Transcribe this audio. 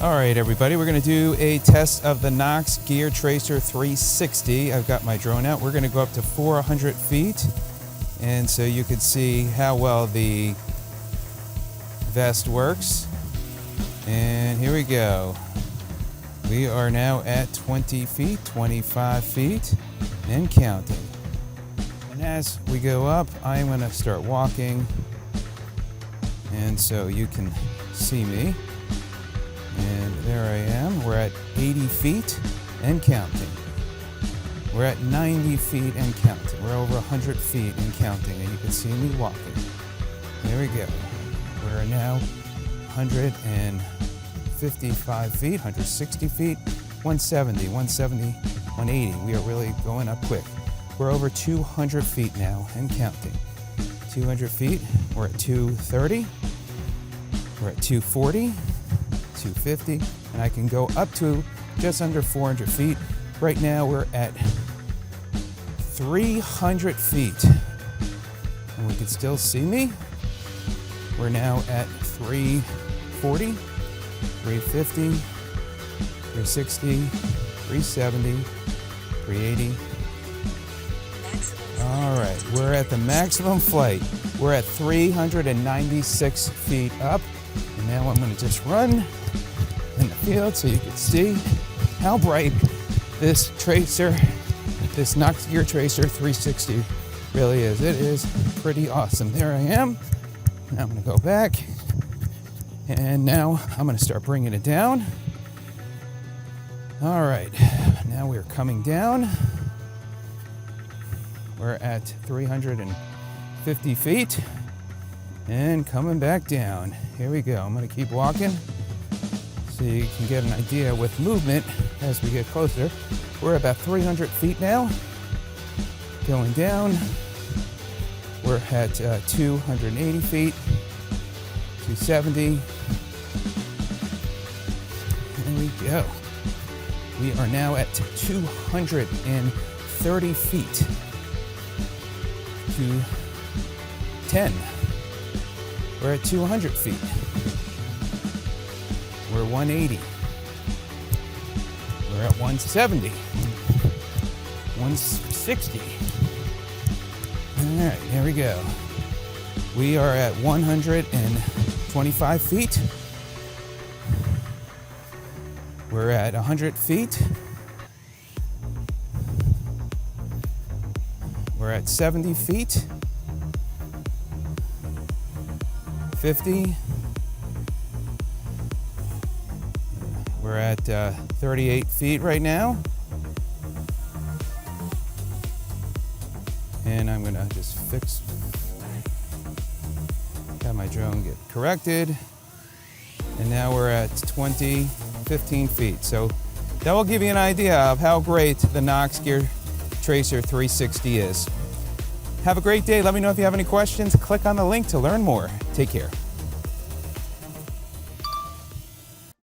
All right, everybody, we're going to do a test of the Noxgear Tracer360. I've got my drone out. We're going to go up to 400 feet, and so you can see how well the vest works. And here we go. We are now at 20 feet, 25 feet, and counting. And as we go up, I'm going to start walking, and so you can see me. And there I am. We're at 80 feet and counting. We're at 90 feet and counting. We're over 100 feet and counting, and you can see me walking. There we go. We're now 155 feet, 160 feet, 170, 170, 180. We are really going up quick. We're over 200 feet now and counting. 200 feet. We're at 230. We're at 240. 250, and I can go up to just under 400 feet. Right now we're at 300 feet, and we can still see me. We're now at 340, 350, 360, 370, 380. All right, we're at the maximum flight. We're at 396 feet up, and now I'm going to just run in the field so you can see how bright this Noxgear Tracer360 really is. It is pretty awesome. There I am. Now I'm going to go back, and now I'm going to start bringing it down. All right, now we're coming down. We're at 350 feet and coming back down. Here we go. I'm going to keep walking so you can get an idea with movement as we get closer. We're about 300 feet now. Going down. We're at 280 feet, 270. There we go. We are now at 230 feet. 210. We're at 200 feet. We're 180. We're at 170. 160. All right, here we go. We are at 125 feet. We're at 100 feet. We're at 70 feet. 50. We're at 38 feet right now. And I'm gonna just have my drone get corrected. And now we're at 15 feet. So that will give you an idea of how great the Noxgear Tracer360 is. Have a great day. Let me know if you have any questions. Click on the link to learn more. Take care.